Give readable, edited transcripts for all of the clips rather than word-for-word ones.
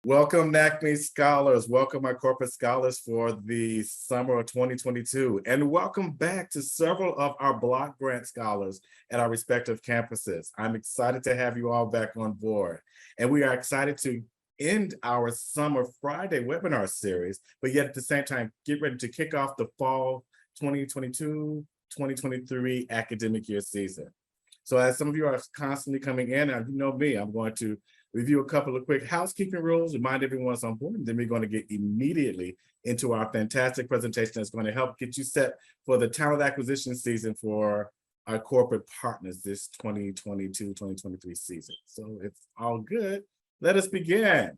Welcome, NACME scholars. Welcome, my corporate scholars for the summer of 2022. And welcome back to several of our block grant scholars at our respective campuses. I'm excited to have you all back on board. And we are excited to end our Summer Friday webinar series, but yet at the same time, get ready to kick off the fall 2022-2023 academic year season. So as some of you are constantly coming in, and you know me, I'm going to review a couple of quick housekeeping rules, remind everyone what's on board, and then we're going to get immediately into our fantastic presentation that's going to help get you set for the talent acquisition season for our corporate partners this 2022-2023 season. So it's all good. Let us begin.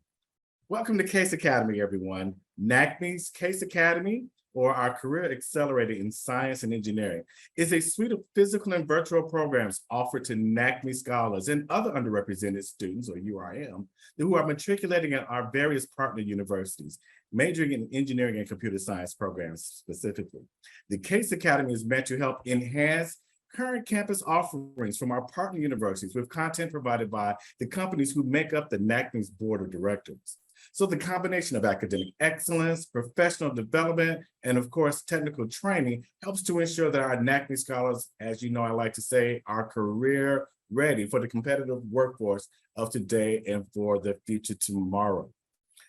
Welcome to Case Academy, everyone. NACME's Case Academy, or our Career Accelerator in Science and Engineering, is a suite of physical and virtual programs offered to NACME scholars and other underrepresented students, or URM, who are matriculating at our various partner universities, majoring in engineering and computer science programs specifically. The Case Academy is meant to help enhance current campus offerings from our partner universities with content provided by the companies who make up the NACME's board of directors. So the combination of academic excellence, professional development, and of course, technical training helps to ensure that our NACME scholars, as you know, I like to say, are career ready for the competitive workforce of today and for the future tomorrow.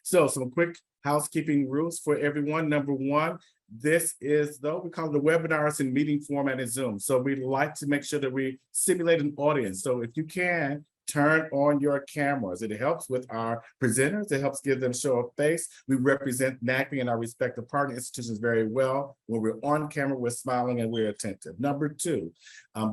So some quick housekeeping rules for everyone. Number one, this is, though, we call it the webinars in meeting format in Zoom. So we like to make sure that we simulate an audience. So if you can, turn on your cameras. It helps with our presenters. It helps give them show of face. We represent NACME and our respective partner institutions very well. When we're on camera, we're smiling and we're attentive. Number two,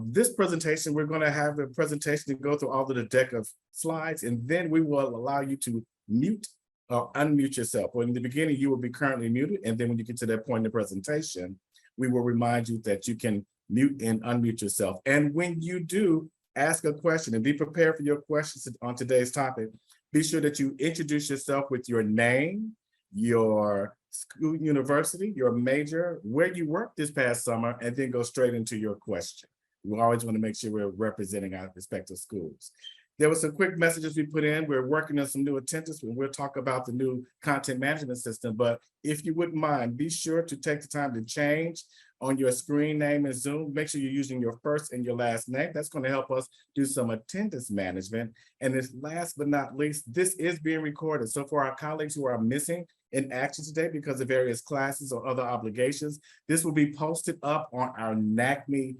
this presentation, we're going to have a presentation to go through all of the deck of slides, and then we will allow you to mute or unmute yourself. Well, in the beginning, you will be currently muted, and then when you get to that point in the presentation, we will remind you that you can mute and unmute yourself. And when you do, ask a question and be prepared for your questions on today's topic. Be sure that you introduce yourself with your name, your school, university, your major, where you worked this past summer, and then go straight into your question. We always want to make sure we're representing our respective schools. There were some quick messages we put in. We're working on some new attendance, and we'll talk about the new content management system. But if you wouldn't mind, be sure to take the time to change on your screen name in Zoom. Make sure you're using your first and your last name. That's going to help us do some attendance management. And this, last but not least, this is being recorded. So for our colleagues who are missing in action today because of various classes or other obligations, this will be posted up on our NACME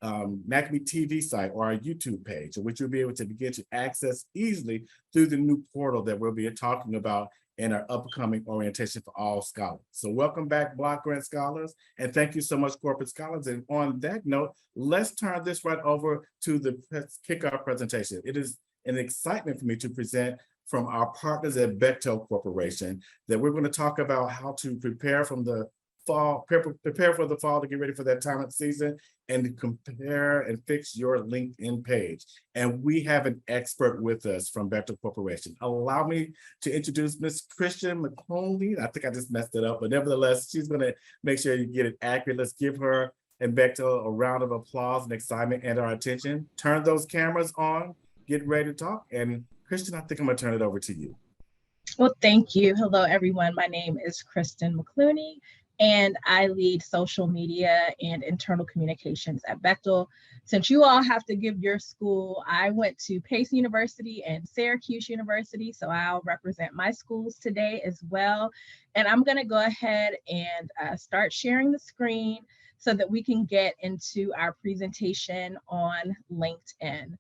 TV site or our YouTube page, which you'll be able to begin to access easily through the new portal that we'll be talking about in our upcoming orientation for all scholars. So welcome back, block grant scholars, and thank you so much, corporate scholars. And on that note, let's turn this right over to the kickoff presentation. It is an excitement for me to present from our partners at Bechtel Corporation that we're going to talk about how to prepare from the fall, prepare for the fall to get ready for that talent season and compare and fix your LinkedIn page. And we have an expert with us from Bechtel Corporation. Allow me to introduce Ms. Christian McConley. I think I just messed it up, but nevertheless, she's going to make sure you get it accurate. Let's give her and Bechtel a round of applause and excitement and our attention. Turn those cameras on, get ready to talk. And Christian, I think I'm going to turn it over to you. Well, thank you. Hello, everyone. My name is Kristen McClooney, and I lead social media and internal communications at Bechtel. Since you all have to give your school, I went to Pace University and Syracuse University, so I'll represent my schools today as well. And I'm gonna go ahead and start sharing the screen so that we can get into our presentation on LinkedIn.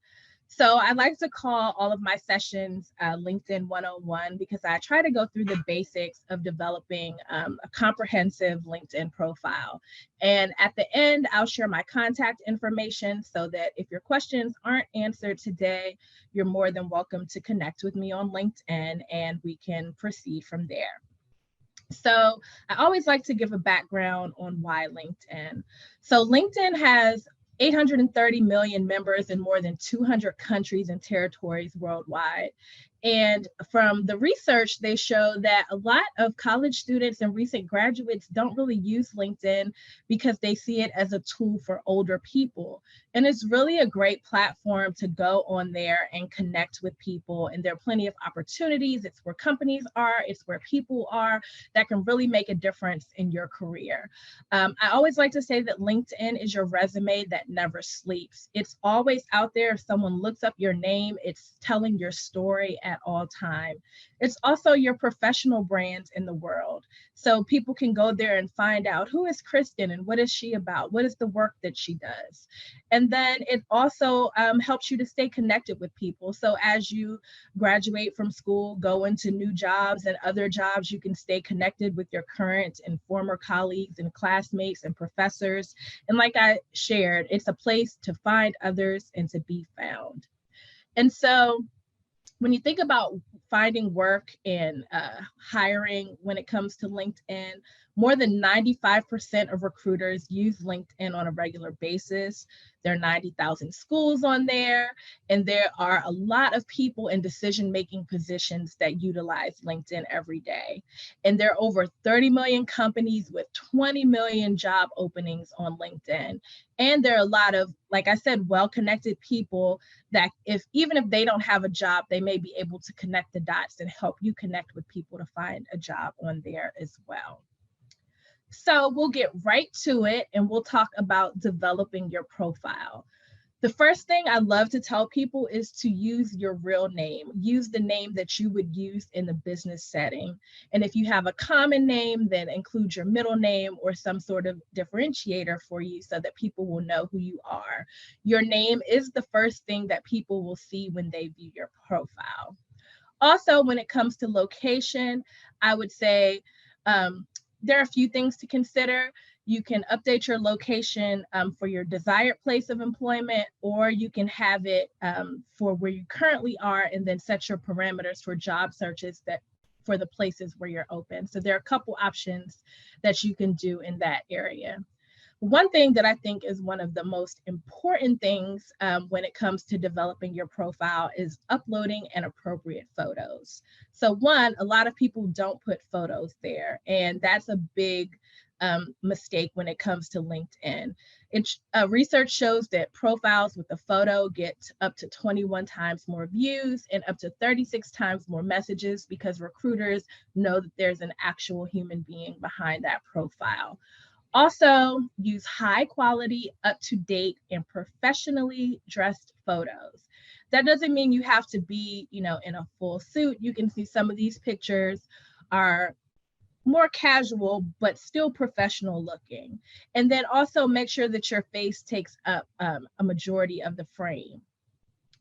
So I like to call all of my sessions LinkedIn 101 because I try to go through the basics of developing a comprehensive LinkedIn profile. And at the end, I'll share my contact information so that if your questions aren't answered today, you're more than welcome to connect with me on LinkedIn and we can proceed from there. So I always like to give a background on why LinkedIn. So LinkedIn has 830 million members in more than 200 countries and territories worldwide. And from the research, they show that a lot of college students and recent graduates don't really use LinkedIn because they see it as a tool for older people. And it's really a great platform to go on there and connect with people. And there are plenty of opportunities. It's where companies are, it's where people are that can really make a difference in your career. I always like to say that LinkedIn is your resume that never sleeps. It's always out there. If someone looks up your name, it's telling your story at all time. It's also your professional brand in the world. So people can go there and find out, who is Kristen and what is she about? What is the work that she does? And then it also helps you to stay connected with people. So as you graduate from school, go into new jobs and other jobs, you can stay connected with your current and former colleagues and classmates and professors. And like I shared, it's a place to find others and to be found. And so when you think about finding work and hiring when it comes to LinkedIn, more than 95% of recruiters use LinkedIn on a regular basis. There are 90,000 schools on there, and there are a lot of people in decision-making positions that utilize LinkedIn every day. And there are over 30 million companies with 20 million job openings on LinkedIn. And there are a lot of, like I said, well-connected people that even if they don't have a job, they may be able to connect the dots and help you connect with people to find a job on there as well. So we'll get right to it and we'll talk about developing your profile. The first thing I love to tell people is to use your real name. Use the name that you would use in the business setting. And if you have a common name, then include your middle name or some sort of differentiator for you so that people will know who you are. Your name is the first thing that people will see when they view your profile. Also, when it comes to location, I would say there are a few things to consider. You can update your location for your desired place of employment, or you can have it for where you currently are and then set your parameters for job searches that for the places where you're open. So there are a couple options that you can do in that area. One thing that I think is one of the most important things when it comes to developing your profile is uploading an appropriate photos. So one, a lot of people don't put photos there, and that's a big mistake when it comes to LinkedIn. Research shows that profiles with a photo get up to 21 times more views and up to 36 times more messages because recruiters know that there's an actual human being behind that profile. Also, use high quality, up-to-date, and professionally dressed photos. That doesn't mean you have to be, in a full suit. You can see some of these pictures are more casual, but still professional looking. And then also make sure that your face takes up a majority of the frame.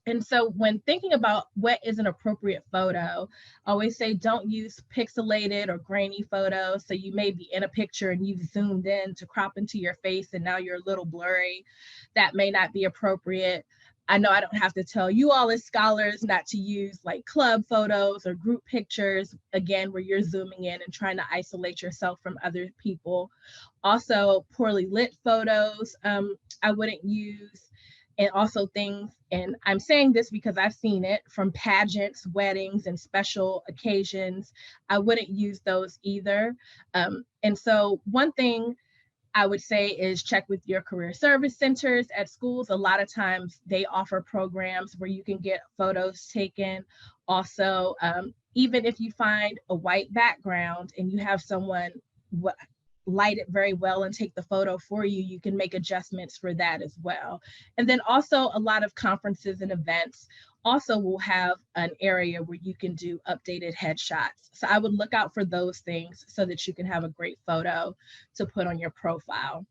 And so when thinking about what is an appropriate photo, I always say don't use pixelated or grainy photos. So you may be in a picture and you've zoomed in to crop into your face and now you're a little blurry. That may not be appropriate. I know I don't have to tell you all as scholars not to use like club photos or group pictures, again, where you're zooming in and trying to isolate yourself from other people. Also, poorly lit photos, I wouldn't use. And also things, and I'm saying this because I've seen it from pageants, weddings, and special occasions. I wouldn't use those either. And so one thing I would say is check with your career service centers at schools. A lot of times they offer programs where you can get photos taken. Also, even if you find a white background and you have someone light it very well and take the photo for you, you can make adjustments for that as well. And then also a lot of conferences and events also will have an area where you can do updated headshots. So I would look out for those things so that you can have a great photo to put on your profile.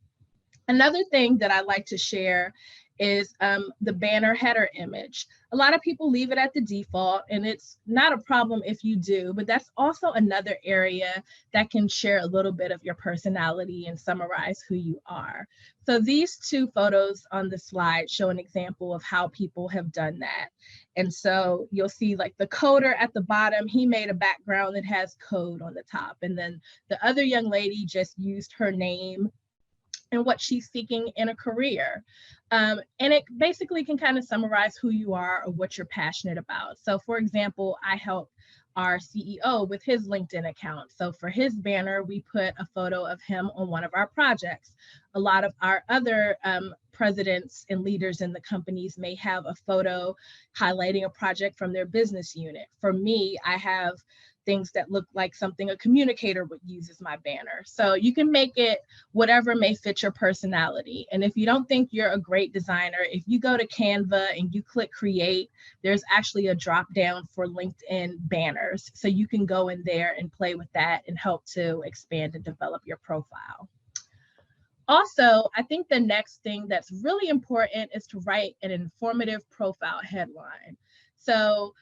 Another thing that I like to share is the banner header image. A lot of people leave it at the default, and it's not a problem if you do, but that's also another area that can share a little bit of your personality and summarize who you are. So these two photos on the slide show an example of how people have done that. And so you'll see like the coder at the bottom, he made a background that has code on the top. And then the other young lady just used her name and what she's seeking in a career. And it basically can kind of summarize who you are or what you're passionate about. So for example, I help our CEO with his LinkedIn account. So for his banner, we put a photo of him on one of our projects. A lot of our other presidents and leaders in the companies may have a photo highlighting a project from their business unit. For me, I have things that look like something a communicator would use as my banner. So you can make it whatever may fit your personality. And if you don't think you're a great designer, if you go to Canva and you click create, there's actually a drop down for LinkedIn banners. So you can go in there and play with that and help to expand and develop your profile. Also, I think the next thing that's really important is to write an informative profile headline. So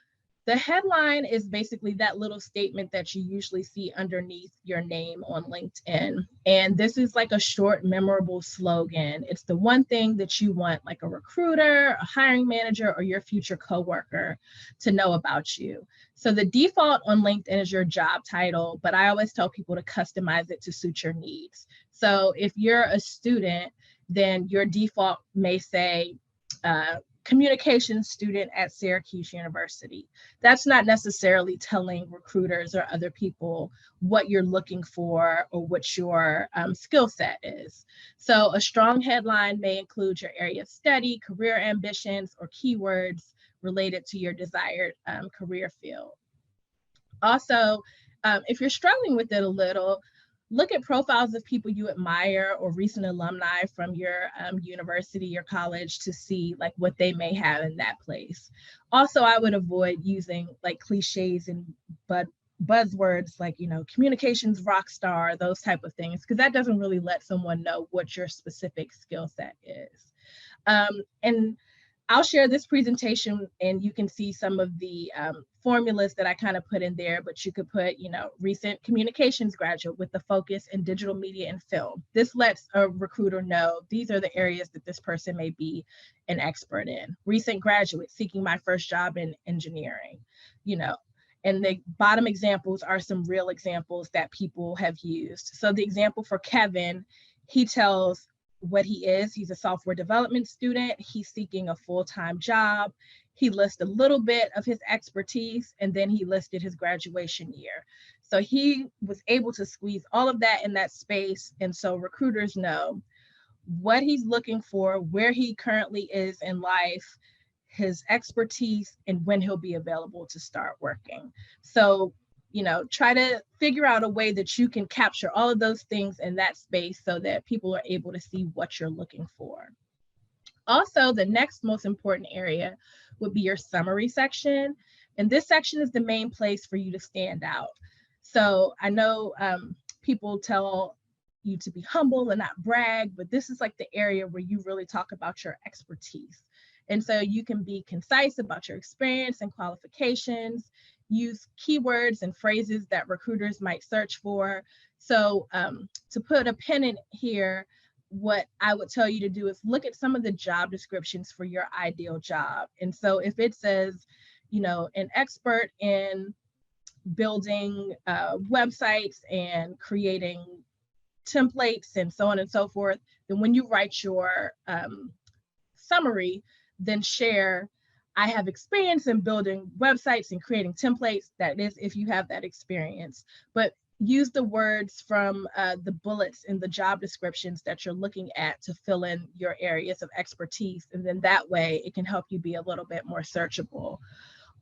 the headline is basically that little statement that you usually see underneath your name on LinkedIn. And this is like a short, memorable slogan. It's the one thing that you want like a recruiter, a hiring manager, or your future coworker to know about you. So the default on LinkedIn is your job title, but I always tell people to customize it to suit your needs. So if you're a student, then your default may say, communications student at Syracuse University. That's not necessarily telling recruiters or other people what you're looking for or what your skill set is. So a strong headline may include your area of study, career ambitions, or keywords related to your desired career field. Also, if you're struggling with it a little, look at profiles of people you admire or recent alumni from your university or college to see like what they may have in that place. Also, I would avoid using like cliches and buzzwords like, you know, communications rock star, those type of things, because that doesn't really let someone know what your specific skill set is. And I'll share this presentation and you can see some of the formulas that I kind of put in there, but you could put, you know, recent communications graduate with the focus in digital media and film. This lets a recruiter know these are the areas that this person may be an expert in. Recent graduate seeking my first job in engineering, you know. And the bottom examples are some real examples that people have used. So the example for Kevin, he tells what he is. He's a software development student. He's seeking a full-time job. He lists a little bit of his expertise, and then he listed his graduation year. So he was able to squeeze all of that in that space. And so recruiters know what he's looking for, where he currently is in life, his expertise, and when he'll be available to start working. So, you know, try to figure out a way that you can capture all of those things in that space so that people are able to see what you're looking for. Also, the next most important area would be your summary section. And this section is the main place for you to stand out. So I know people tell you to be humble and not brag, but this is like the area where you really talk about your expertise. And so you can be concise about your experience and qualifications, use keywords and phrases that recruiters might search for. So to put a pin in here, what I would tell you to do is look at some of the job descriptions for your ideal job. And so if it says, you know, an expert in building websites and creating templates and so on and so forth, then when you write your summary, then share, I have experience in building websites and creating templates. That is, if you have that experience. But use the words from the bullets in the job descriptions that you're looking at to fill in your areas of expertise. And then that way it can help you be a little bit more searchable.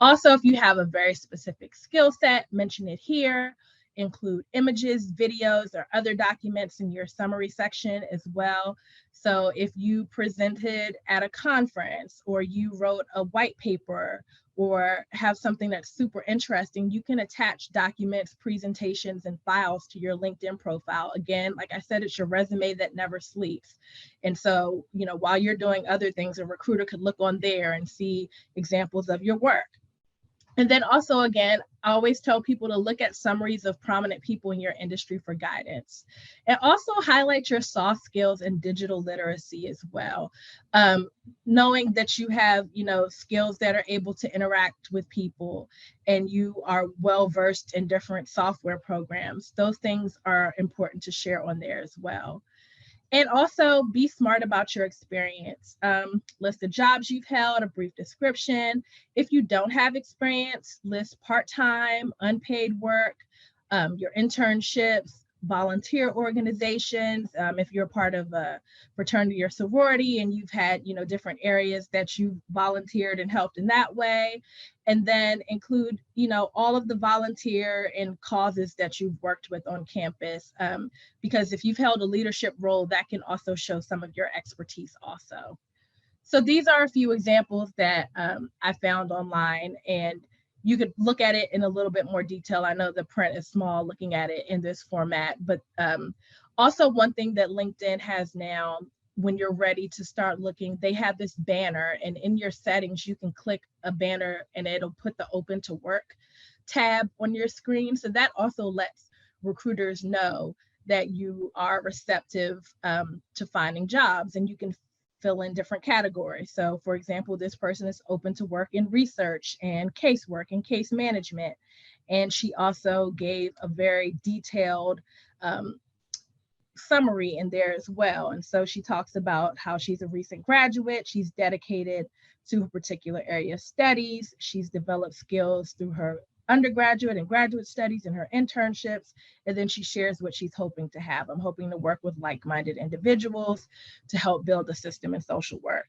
Also, if you have a very specific skill set, mention it here. Include images, videos, or other documents in your summary section as well. So if you presented at a conference or you wrote a white paper or have something that's super interesting, you can attach documents, presentations, and files to your LinkedIn profile. Again, like I said, it's your resume that never sleeps. And so, you know, while you're doing other things, a recruiter could look on there and see examples of your work. And then also, again, I always tell people to look at summaries of prominent people in your industry for guidance. And also highlight your soft skills and digital literacy as well. Knowing that you have, you know, skills that are able to interact with people and you are well-versed in different software programs, those things are important to share on there as well. And also be smart about your experience. List the jobs you've held, a brief description. If you don't have experience, list part-time, unpaid work, your internships, volunteer organizations. If you're part of a fraternity or sorority and you've had, different areas that you've volunteered and helped in that way. And then include, all of the volunteer and causes that you've worked with on campus. Because if you've held a leadership role, that can also show some of your expertise also. So these are a few examples that I found online, and you could look at it in a little bit more detail. I know the print is small looking at it in this format, but also one thing that LinkedIn has now, when you're ready to start looking, they have this banner, and in your settings, you can click a banner and it'll put the open to work tab on your screen. So that also lets recruiters know that you are receptive to finding jobs, and you can fill in different categories. So for example, this person is open to work in research and casework and case management. And she also gave a very detailed summary in there as well. And so she talks about how she's a recent graduate, she's dedicated to a particular area of studies, she's developed skills through her undergraduate and graduate studies and her internships, and then she shares what she's hoping to have. I'm hoping to work with like-minded individuals to help build a system in social work.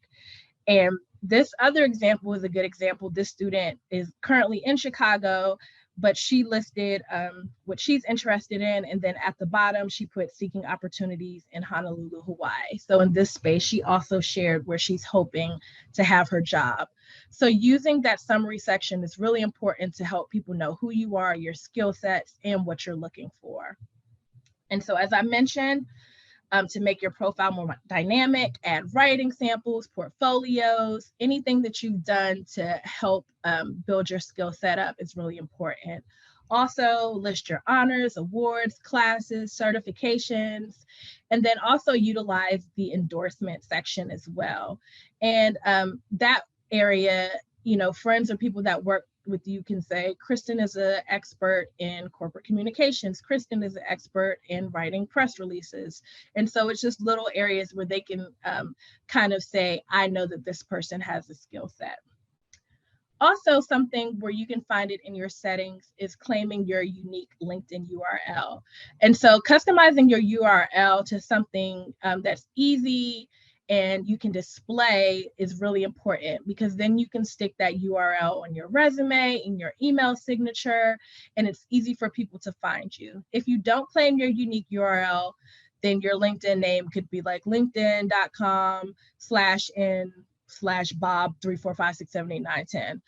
And this other example is a good example. This student is currently in Chicago, but she listed what she's interested in, and then at the bottom she put seeking opportunities in Honolulu, Hawaii. So in this space, she also shared where she's hoping to have her job. So using that summary section is really important to help people know who you are, your skill sets, and what you're looking for. And so as I mentioned, to make your profile more dynamic, add writing samples, portfolios, anything that you've done to help build your skill set up is really important. Also list your honors, awards, classes, certifications, and then also utilize the endorsement section as well. And that area, friends or people that work with you can say, Kristen is an expert in corporate communications. Kristen is an expert in writing press releases. And so it's just little areas where they can kind of say, I know that this person has a skill set. Also, something where you can find it in your settings is claiming your unique LinkedIn URL. And so customizing your URL to something that's easy and you can display is really important, because then you can stick that URL on your resume, in your email signature, and it's easy for people to find you. If you don't claim your unique URL, then your LinkedIn name could be like linkedin.com/Bob345678910.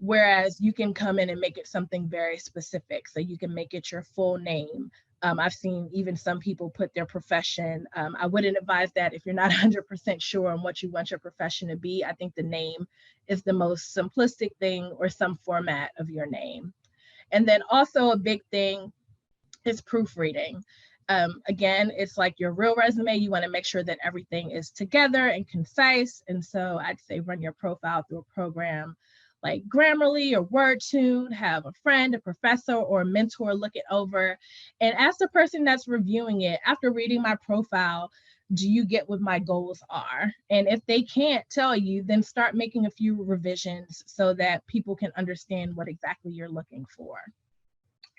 Whereas you can come in and make it something very specific. So you can make it your full name. I've seen even some people put their profession. I wouldn't advise that if you're not 100% sure on what you want your profession to be. I think the name is the most simplistic thing, or some format of your name. And then also a big thing is proofreading. Again, it's like your real resume. You want to make sure that everything is together and concise. And so I'd say run your profile through a program like Grammarly or WordTune, have a friend, a professor, or a mentor look it over, and ask the person that's reviewing it, after reading my profile, do you get what my goals are? And if they can't tell you, then start making a few revisions so that people can understand what exactly you're looking for.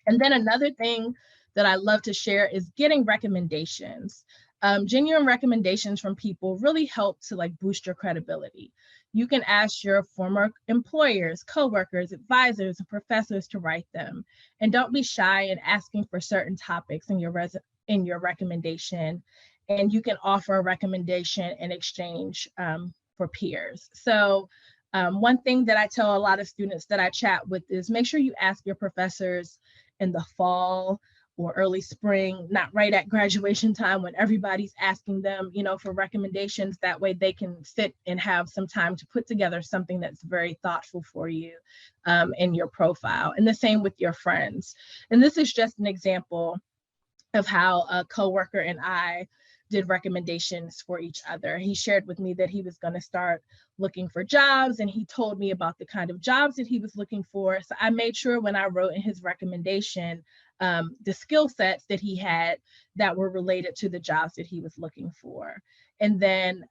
And then another thing that I love to share is getting recommendations. Genuine recommendations from people really help to boost your credibility. You can ask your former employers, coworkers, advisors, and professors to write them. And don't be shy in asking for certain topics in your recommendation. And you can offer a recommendation in exchange for peers. So one thing that I tell a lot of students that I chat with is make sure you ask your professors in the fall or early spring, not right at graduation time when everybody's asking them, for recommendations. That way they can sit and have some time to put together something that's very thoughtful for you in your profile. And the same with your friends. And this is just an example of how a coworker and I did recommendations for each other. He shared with me that he was going to start looking for jobs, and he told me about the kind of jobs that he was looking for. So I made sure when I wrote in his recommendation, the skill sets that he had that were related to the jobs that he was looking for. And then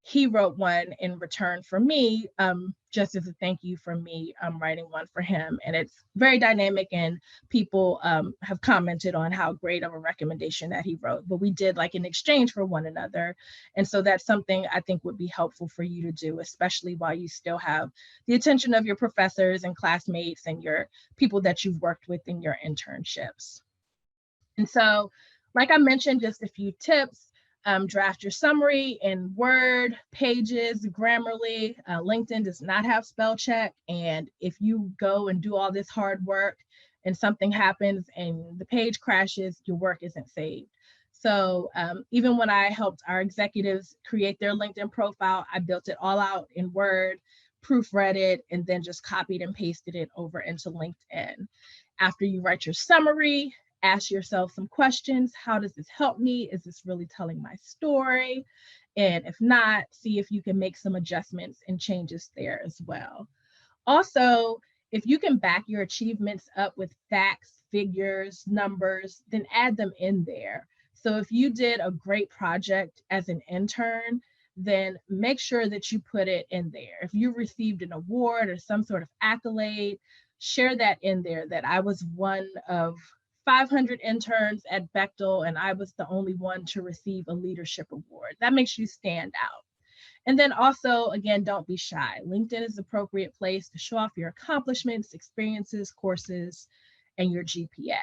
he wrote one in return for me, just as a thank you for me writing one for him. And it's very dynamic, and people have commented on how great of a recommendation that he wrote. But we did like an exchange for one another. And so that's something I think would be helpful for you to do, especially while you still have the attention of your professors and classmates and your people that you've worked with in your internships. And so, like I mentioned, just a few tips. Draft your summary in Word, Pages, Grammarly. LinkedIn does not have spell check. And if you go and do all this hard work and something happens and the page crashes, your work isn't saved. So even when I helped our executives create their LinkedIn profile, I built it all out in Word, proofread it, and then just copied and pasted it over into LinkedIn. After you write your summary, ask yourself some questions. How does this help me? Is this really telling my story? And if not, see if you can make some adjustments and changes there as well. Also, if you can back your achievements up with facts, figures, numbers, then add them in there. So if you did a great project as an intern, then make sure that you put it in there. If you received an award or some sort of accolade, share that in there, that I was one of 500 interns at Bechtel, and I was the only one to receive a leadership award. That makes you stand out. And then also, again, don't be shy. LinkedIn is the appropriate place to show off your accomplishments, experiences, courses, and your GPA.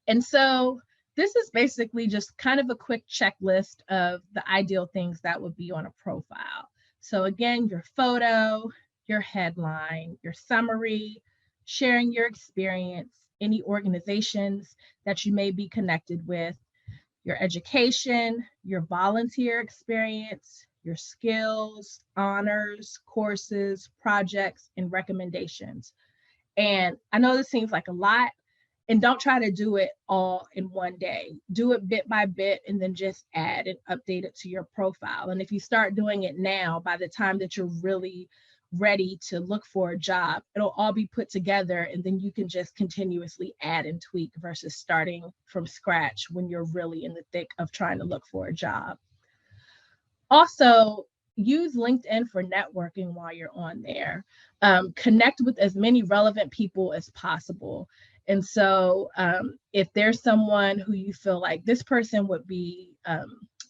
And so this is basically just kind of a quick checklist of the ideal things that would be on a profile. So again, your photo, your headline, your summary, sharing your experience, any organizations that you may be connected with, your education, your volunteer experience, your skills, honors, courses, projects, and recommendations. And I know this seems like a lot, and don't try to do it all in one day. Do it bit by bit, and then just add and update it to your profile. And if you start doing it now, by the time that you're really ready to look for a job, it'll all be put together, and then you can just continuously add and tweak versus starting from scratch when you're really in the thick of trying to look for a job. Also, use LinkedIn for networking while you're on there. Connect with as many relevant people as possible. And so if there's someone who you feel like this person would be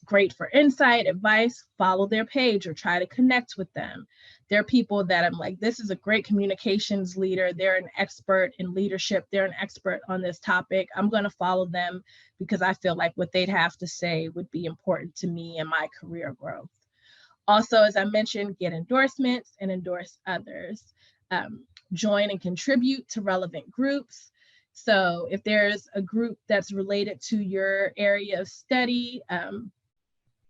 great for insight, advice, follow their page or try to connect with them. There are people that I'm like, this is a great communications leader. They're an expert in leadership. They're an expert on this topic. I'm going to follow them because I feel like what they'd have to say would be important to me and my career growth. Also, as I mentioned, get endorsements and endorse others. Join and contribute to relevant groups. So if there's a group that's related to your area of study,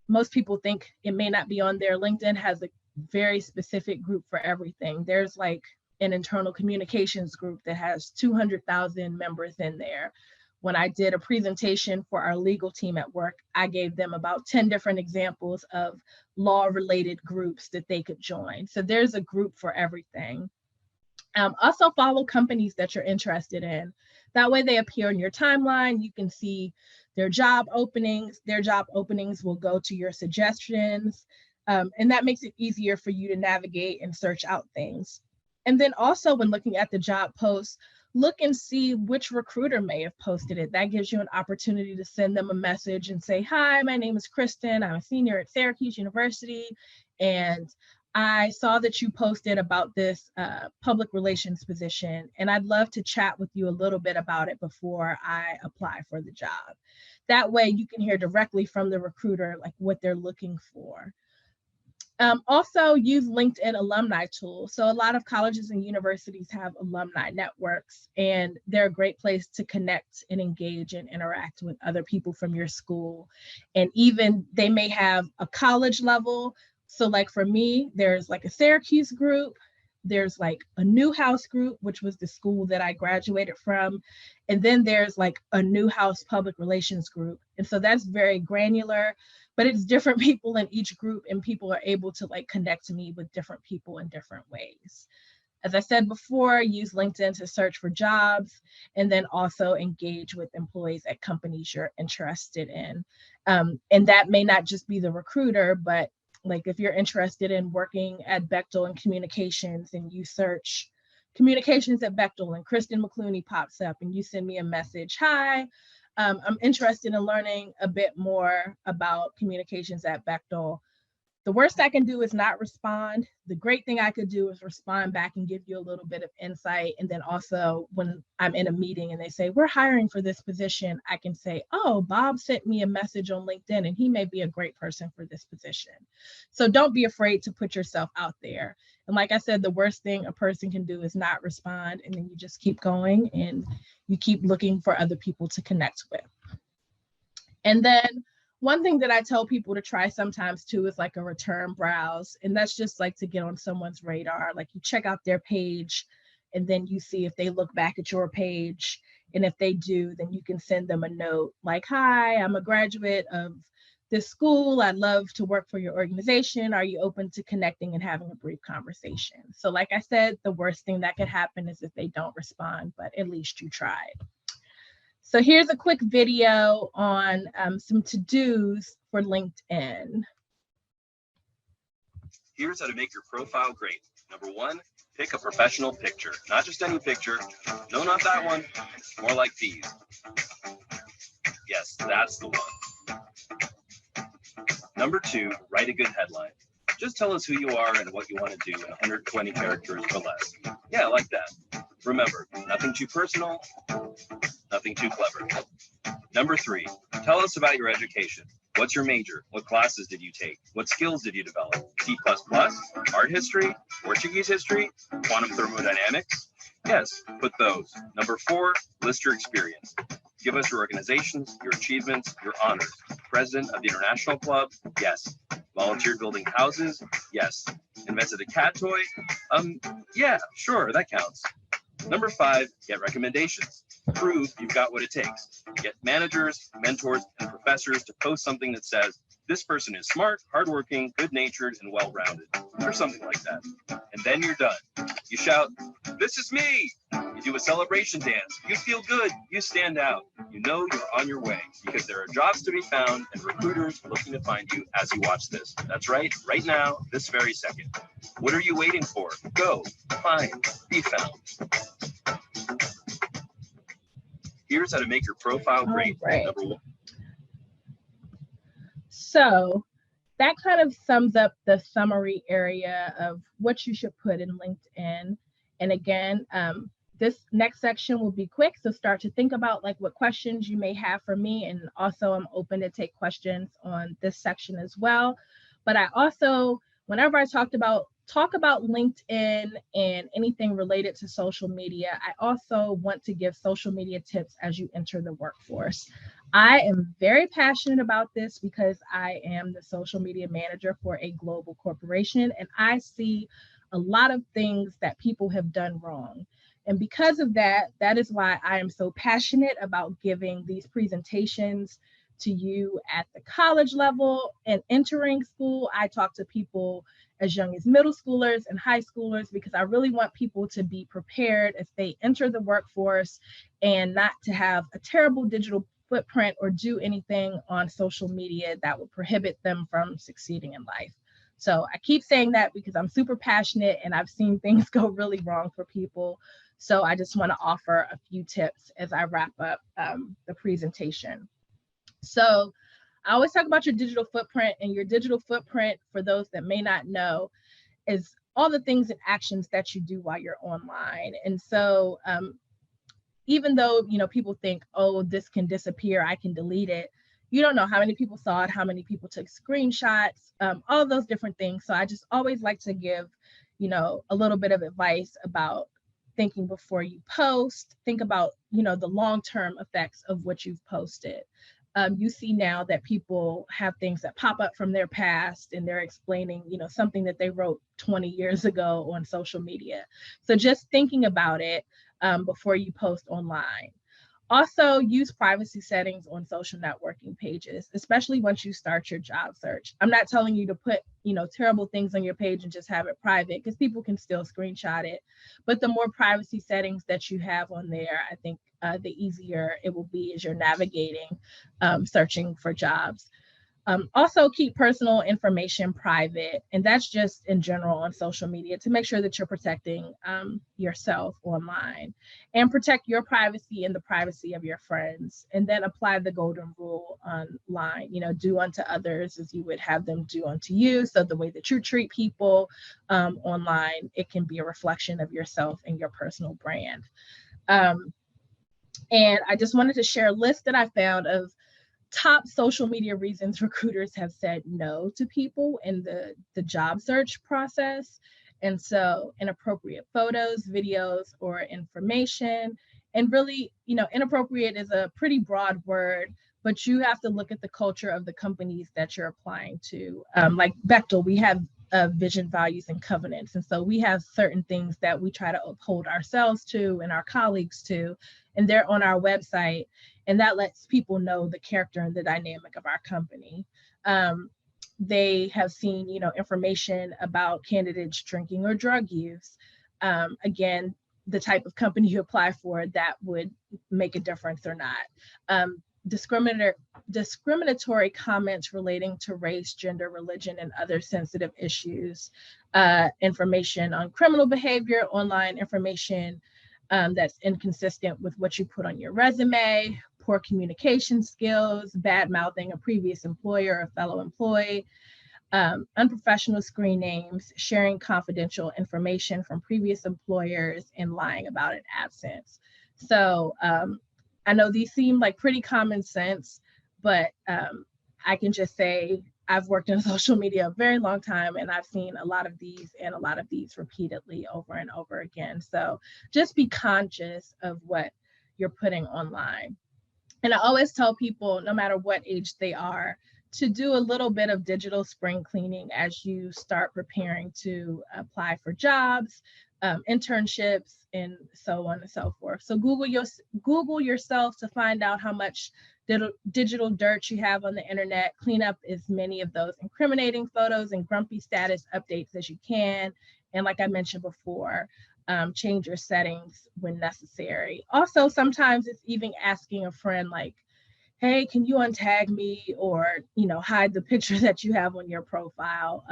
most people think it may not be on there. LinkedIn has a very specific group for everything. There's like an internal communications group that has 200,000 members in there. When I did a presentation for our legal team at work, I gave them about 10 different examples of law-related groups that they could join. So there's a group for everything. Also follow companies that you're interested in. That way they appear on your timeline. You can see their job openings. Their job openings will go to your suggestions. And that makes it easier for you to navigate and search out things. And then also when looking at the job posts, look and see which recruiter may have posted it. That gives you an opportunity to send them a message and say, hi, my name is Kristen. I'm a senior at Syracuse University. And I saw that you posted about this public relations position, and I'd love to chat with you a little bit about it before I apply for the job. That way you can hear directly from the recruiter, like what they're looking for. Also use LinkedIn alumni tools. So a lot of colleges and universities have alumni networks, and they're a great place to connect and engage and interact with other people from your school. And even they may have a college level. So like for me, there's like a Syracuse group, there's like a new house group, which was the school that I graduated from. And then there's like a new house public relations group. And so that's very granular, but it's different people in each group, and people are able to like connect to me with different people in different ways. As I said before, use LinkedIn to search for jobs, and then also engage with employees at companies you're interested in. And that may not just be the recruiter, but like if you're interested in working at Bechtel in communications and you search communications at Bechtel and Kristen McClooney pops up and you send me a message, hi, I'm interested in learning a bit more about communications at Bechtel. The worst I can do is not respond. The great thing I could do is respond back and give you a little bit of insight. And then also when I'm in a meeting and they say, we're hiring for this position, I can say, oh, Bob sent me a message on LinkedIn and he may be a great person for this position. So don't be afraid to put yourself out there. And like I said, the worst thing a person can do is not respond. And then you just keep going and you keep looking for other people to connect with. And then one thing that I tell people to try sometimes too is like a return browse. And that's just like to get on someone's radar. Like you check out their page and then you see if they look back at your page. And if they do, then you can send them a note like, hi, I'm a graduate of this school. I'd love to work for your organization. Are you open to connecting and having a brief conversation? So like I said, the worst thing that could happen is if they don't respond, but at least you tried. So here's a quick video on some to-dos for LinkedIn. Here's how to make your profile great. Number one, pick a professional picture. Not just any picture. No, not that one. More like these. Yes, that's the one. Number two, write a good headline. Just tell us who you are and what you want to do in 120 characters or less. Yeah, like that. Remember, nothing too personal, nothing too clever. Number three, tell us about your education. What's your major? What classes did you take? What skills did you develop? C++, art history, Portuguese history, quantum thermodynamics? Yes, put those. Number four, list your experience. Give us your organizations, your achievements, your honors. President of the International Club? Yes. Volunteered building houses? Yes. Invented a cat toy? Yeah, sure, that counts. Number five, get recommendations. Prove you've got what it takes. Get managers, mentors, and professors to post something that says, this person is smart, hardworking, good-natured, and well-rounded, or something like that. And then you're done. You shout, this is me! You do a celebration dance. You feel good. You stand out. You know you're on your way because there are jobs to be found and recruiters looking to find you as you watch this. That's right now, this very second. What are you waiting for? Go, find, be found. Here's how to make your profile great. Right. Number one. So that kind of sums up the summary area of what you should put in LinkedIn. And again, this next section will be quick. So start to think about like what questions you may have for me. And also I'm open to take questions on this section as well. But I also, whenever I talk about LinkedIn and anything related to social media, I also want to give social media tips as you enter the workforce. I am very passionate about this because I am the social media manager for a global corporation, and I see a lot of things that people have done wrong. And because of that, that is why I am so passionate about giving these presentations to you at the college level and entering school. I talk to people as young as middle schoolers and high schoolers because I really want people to be prepared as they enter the workforce and not to have a terrible digital footprint or do anything on social media that would prohibit them from succeeding in life. So I keep saying that because I'm super passionate and I've seen things go really wrong for people. So I just want to offer a few tips as I wrap up the presentation. So I always talk about your digital footprint, and your digital footprint, for those that may not know, is all the things and actions that you do while you're online. And so even though, people think, oh, this can disappear, I can delete it, you don't know how many people saw it, how many people took screenshots, all those different things. So I just always like to give, a little bit of advice about thinking before you post. Think about, the long-term effects of what you've posted. you see now that people have things that pop up from their past and they're explaining, something that they wrote 20 years ago on social media. So just thinking about it before you post online. Also, use privacy settings on social networking pages, especially once you start your job search. I'm not telling you to put, terrible things on your page and just have it private, because people can still screenshot it. But the more privacy settings that you have on there, I think the easier it will be as you're navigating searching for jobs. Also, keep personal information private, and that's just in general on social media, to make sure that you're protecting yourself online, and protect your privacy and the privacy of your friends. And then apply the golden rule online, do unto others as you would have them do unto you. So the way that you treat people online, it can be a reflection of yourself and your personal brand. And I just wanted to share a list that I found of top social media reasons recruiters have said no to people in the job search process. And so inappropriate photos, videos, or information. And really, inappropriate is a pretty broad word, but you have to look at the culture of the companies that you're applying to. Like Bechtel, we have vision, values, and covenants. And so we have certain things that we try to uphold ourselves to and our colleagues to, and they're on our website. And that lets people know the character and the dynamic of our company. They have seen, information about candidates drinking or drug use. Again, the type of company you apply for, that would make a difference or not. Discriminatory comments relating to race, gender, religion, and other sensitive issues. Information on criminal behavior, online information that's inconsistent with what you put on your resume, poor communication skills, bad mouthing a previous employer or fellow employee, unprofessional screen names, sharing confidential information from previous employers, and lying about an absence. So I know these seem like pretty common sense, but I can just say I've worked in social media a very long time, and I've seen a lot of these repeatedly over and over again. So just be conscious of what you're putting online. And I always tell people, no matter what age they are, to do a little bit of digital spring cleaning as you start preparing to apply for jobs, internships, and so on and so forth. So Google yourself to find out how much digital dirt you have on the internet. Clean up as many of those incriminating photos and grumpy status updates as you can. And like I mentioned before, change your settings when necessary. Also, sometimes it's even asking a friend, like, hey, can you untag me, or hide the picture that you have on your profile,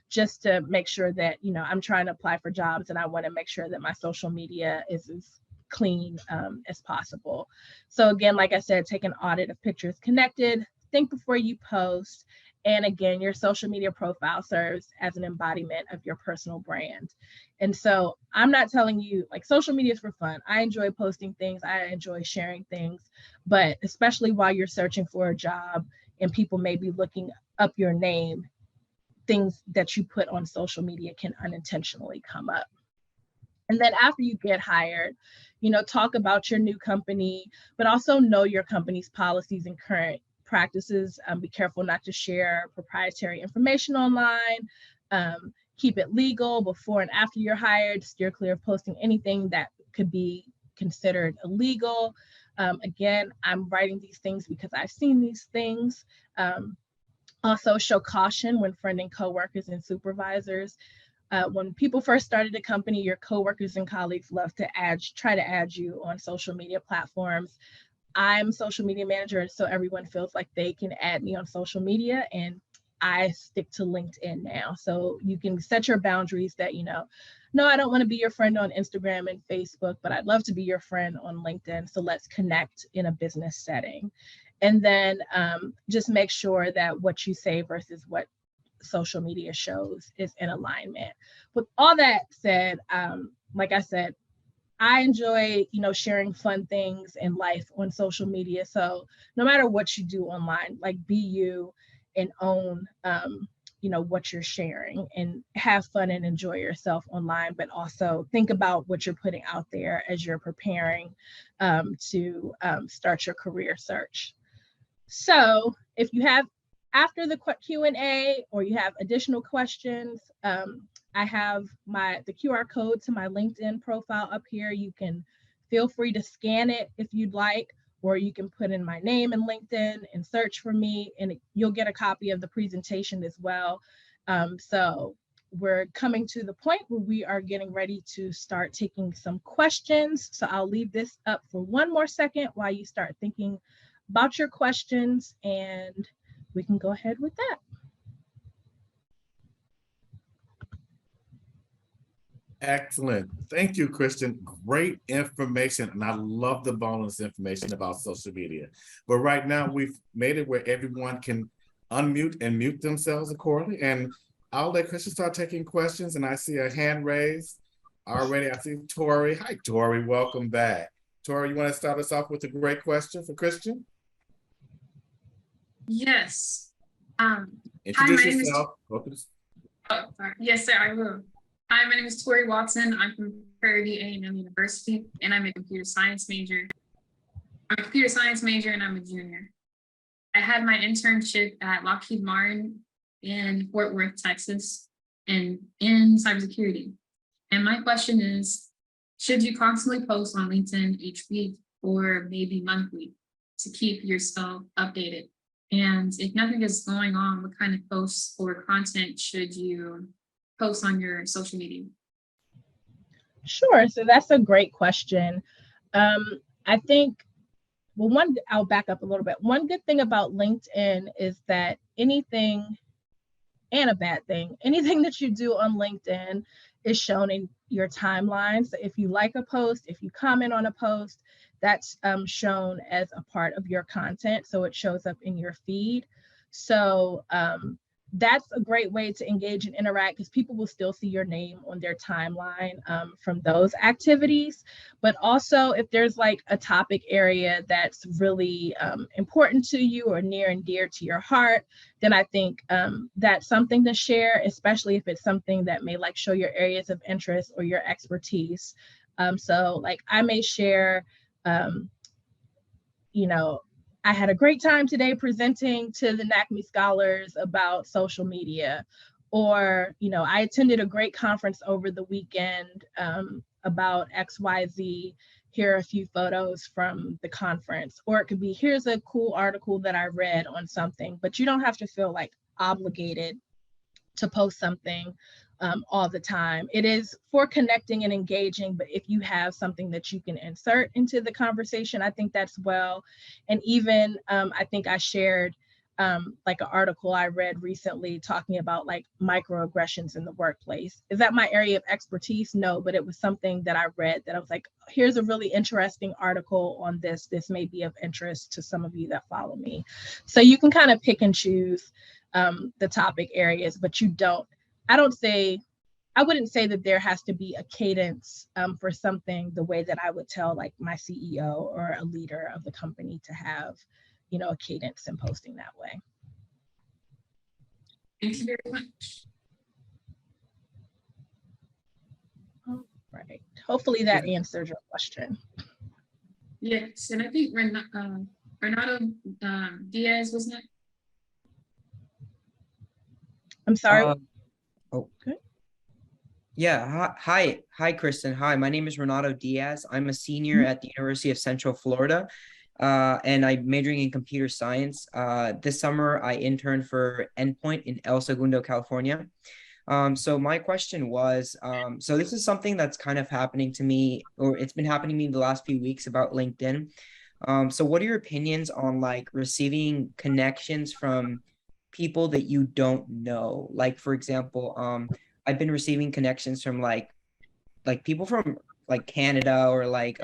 just to make sure that I'm trying to apply for jobs, and I want to make sure that my social media is as clean as possible. So again, like I said, take an audit of pictures connected, think before you post. And again, your social media profile serves as an embodiment of your personal brand. And so I'm not telling you, like, social media is for fun. I enjoy posting things. I enjoy sharing things. But especially while you're searching for a job and people may be looking up your name, things that you put on social media can unintentionally come up. And then after you get hired, talk about your new company, but also know your company's policies and current practices. Be careful not to share proprietary information online. Keep it legal before and after you're hired. Steer clear of posting anything that could be considered illegal. Again, I'm writing these things because I've seen these things. Also, show caution when friending coworkers and supervisors. When people first started a company, your coworkers and colleagues love to try to add you on social media platforms. I'm social media manager, so everyone feels like they can add me on social media, and I stick to LinkedIn now. So you can set your boundaries that, no, I don't want to be your friend on Instagram and Facebook, but I'd love to be your friend on LinkedIn. So let's connect in a business setting. And then just make sure that what you say versus what social media shows is in alignment. With all that said, like I said, I enjoy, sharing fun things in life on social media. So no matter what you do online, like, be you and own, what you're sharing, and have fun and enjoy yourself online, but also think about what you're putting out there as you're preparing to start your career search. So if you have, after the Q&A or you have additional questions, I have the QR code to my LinkedIn profile up here. You can feel free to scan it if you'd like, or you can put in my name in LinkedIn and search for me, and you'll get a copy of the presentation as well. So we're coming to the point where we are getting ready to start taking some questions. So I'll leave this up for one more second while you start thinking about your questions, and we can go ahead with that. Excellent. Thank you, Kristen. Great information. And I love the bonus information about social media. But right now, we've made it where everyone can unmute and mute themselves accordingly. And I'll let Kristen start taking questions. And I see a hand raised already. I see Tori. Hi, Tori. Welcome back. Tori, you want to start us off with a great question for Kristen? Yes. Introduce hi, yourself. Yes, sir, I will. Hi, my name is Tori Watson. I'm from Prairie A&M University, and I'm a computer science major. I'm a computer science major, and I'm a junior. I had my internship at Lockheed Martin in Fort Worth, Texas, and in cybersecurity. And my question is, should you constantly post on LinkedIn each week or maybe monthly to keep yourself updated? And if nothing is going on, what kind of posts or content should you post on your social media? Sure. So that's a great question. I think, well, I'll back up a little bit. One good thing about LinkedIn is that anything, and a bad thing, anything that you do on LinkedIn is shown in your timeline. So if you like a post, if you comment on a post, that's shown as a part of your content. So it shows up in your feed. So that's a great way to engage and interact, because people will still see your name on their timeline from those activities. But also, if there's like a topic area that's really important to you or near and dear to your heart, then I think that's something to share, especially if it's something that may like show your areas of interest or your expertise. So like I may share, you know, I had a great time today presenting to the NACME scholars about social media, or, you know, I attended a great conference over the weekend about XYZ. Here are a few photos from the conference. Or it could be, here's a cool article that I read on something, but you don't have to feel like obligated to post something all the time. It is for connecting and engaging, but if you have something that you can insert into the conversation, I think that's well. And even I think I shared like an article I read recently talking about like microaggressions in the workplace. Is that my area of expertise? No, but it was something that I read that I was like, here's a really interesting article on this. This may be of interest to some of you that follow me. So you can kind of pick and choose the topic areas, but I wouldn't say that there has to be a cadence for something the way that I would tell like my CEO or a leader of the company to have, you know, a cadence in posting that way. Thank you very much. All right. Hopefully that answered your question. Yes, and I think Renato Diaz was next. I'm sorry. Good. Yeah. Hi, Kristen. Hi, my name is Renato Diaz. I'm a senior at the University of Central Florida, and I'm majoring in computer science. This summer, I interned for Endpoint in El Segundo, California. So my question was, so this is something that's kind of happening to me, or it's been happening to me the last few weeks about LinkedIn. So what are your opinions on like receiving connections from people that you don't know? Like, for example, I've been receiving connections from like people from like Canada or like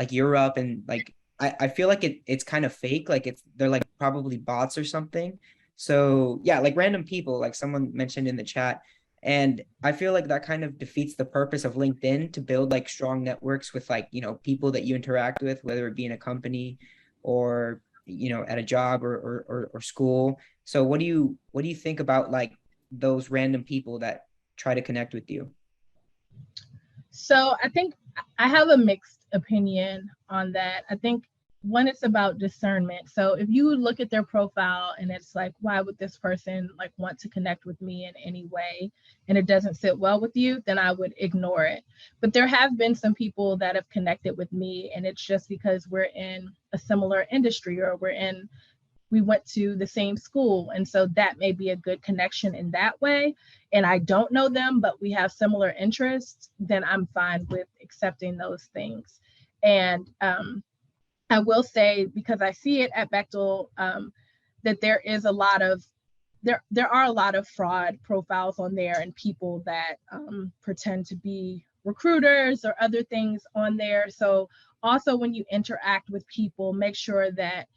Europe, and like I feel like it's kind of fake, like they're like probably bots or something. So yeah, like random people, like someone mentioned in the chat. And I feel like that kind of defeats the purpose of LinkedIn, to build like strong networks with like, you know, people that you interact with, whether it be in a company or, you know, at a job or school. So what do you think about like those random people that try to connect with you? So I think I have a mixed opinion on that. I think one, it's about discernment. So if you look at their profile and it's like, why would this person like want to connect with me in any way, and it doesn't sit well with you, then I would ignore it. But there have been some people that have connected with me, and it's just because we're in a similar industry, or we went to the same school. And so that may be a good connection in that way. And I don't know them, but we have similar interests, then I'm fine with accepting those things. And I will say, because I see it at Bechtel, that there are a lot of fraud profiles on there, and people that pretend to be recruiters or other things on there. So also, when you interact with people, make sure that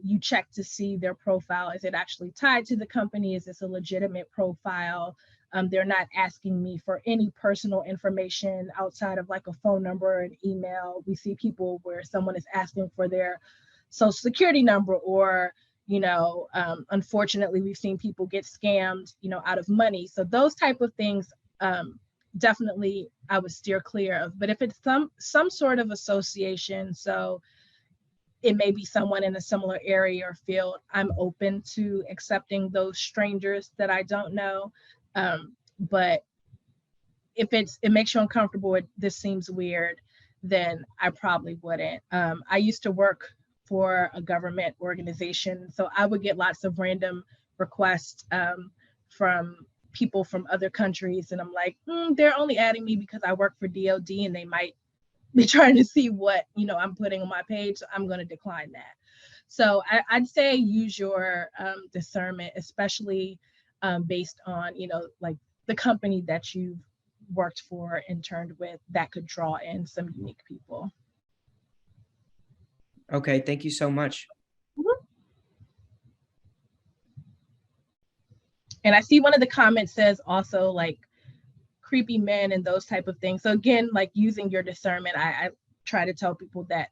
you check to see their profile. Is it actually tied to the company? Is this a legitimate profile? They're not asking me for any personal information outside of like a phone number or an email. We see people where someone is asking for their social security number, or, unfortunately, we've seen people get scammed, out of money. So those type of things, definitely I would steer clear of. But if it's some sort of association, so it may be someone in a similar area or field, I'm open to accepting those strangers that I don't know. But if it makes you uncomfortable, this seems weird, then I probably wouldn't. I used to work for a government organization, so I would get lots of random requests from people from other countries, and I'm like, they're only adding me because I work for DOD, and they might be trying to see what I'm putting on my page, so I'm going to decline that. So I'd say use your discernment, especially based on like the company that you've worked for, interned with, that could draw in some unique people. Okay, thank you so much. And I see one of the comments says also like creepy men and those type of things. So again, like using your discernment, I try to tell people that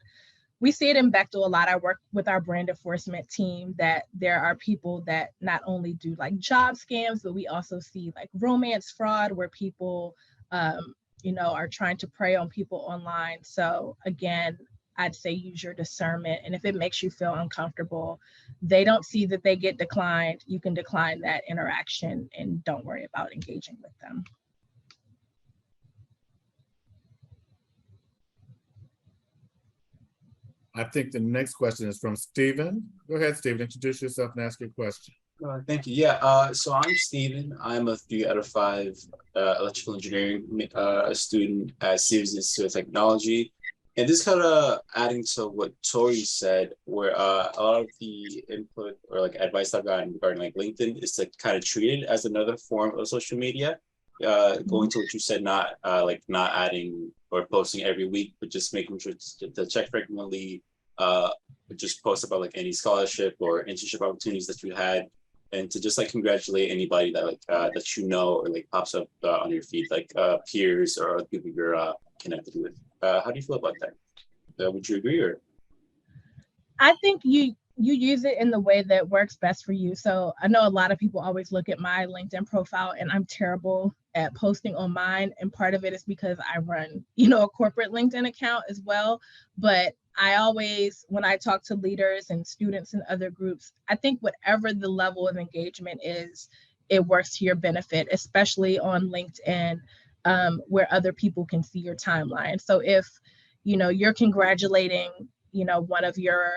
we see it in Bechtel a lot. I work with our brand enforcement team, that there are people that not only do like job scams, but we also see like romance fraud, where people, are trying to prey on people online. So again, I'd say use your discernment. And if it makes you feel uncomfortable, they don't see that they get declined, you can decline that interaction and don't worry about engaging with them. I think the next question is from Stephen. Go ahead, Stephen, introduce yourself and ask your question. Thank you. Yeah, so I'm Steven. I'm a 3 out of 5 electrical engineering student at Civils Institute of Technology. And this kind of adding to what Tori said, where a lot of the input or like advice I've gotten regarding like LinkedIn is to kind of treat it as another form of social media. Going to what you said, not adding or posting every week, but just making sure to check frequently, just post about like any scholarship or internship opportunities that you had, and to just like congratulate anybody that like that or like pops up on your feed, like peers or other people you're connected with. How do you feel about that? Would you agree? Or I think you use it in the way that works best for you. So I know a lot of people always look at my LinkedIn profile, and I'm terrible at posting on mine. And part of it is because I run, a corporate LinkedIn account as well. But I always, when I talk to leaders and students in other groups, I think whatever the level of engagement is, it works to your benefit, especially on LinkedIn, where other people can see your timeline. So if, you're congratulating, one of your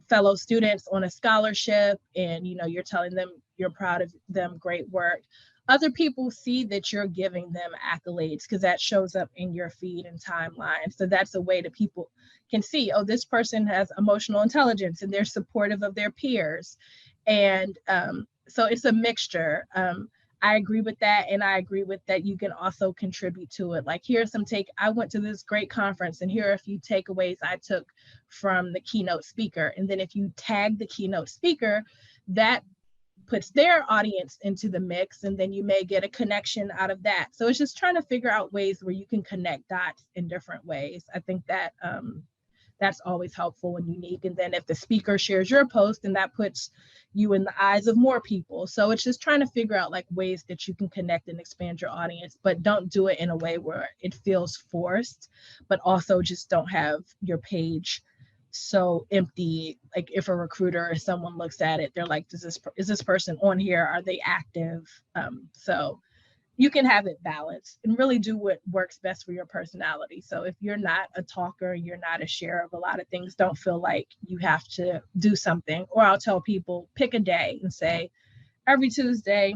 fellow students on a scholarship, and you're telling them you're proud of them, great work, other people see that you're giving them accolades, because that shows up in your feed and timeline. So that's a way that people can see, oh, this person has emotional intelligence and they're supportive of their peers. And so it's a mixture. I agree with that. And I agree with that you can also contribute to it. Like, here's some I went to this great conference, and here are a few takeaways I took from the keynote speaker. And then if you tag the keynote speaker, that puts their audience into the mix, and then you may get a connection out of that. So it's just trying to figure out ways where you can connect dots in different ways. I think that that's always helpful and unique. And then if the speaker shares your post, then that puts you in the eyes of more people. So it's just trying to figure out like ways that you can connect and expand your audience, but don't do it in a way where it feels forced, but also just don't have your page so empty. Like if a recruiter or someone looks at it, they're like, is this person on here? Are they active? So you can have it balanced and really do what works best for your personality. So if you're not a talker, you're not a sharer of a lot of things, don't feel like you have to do something. Or I'll tell people, pick a day and say, every Tuesday,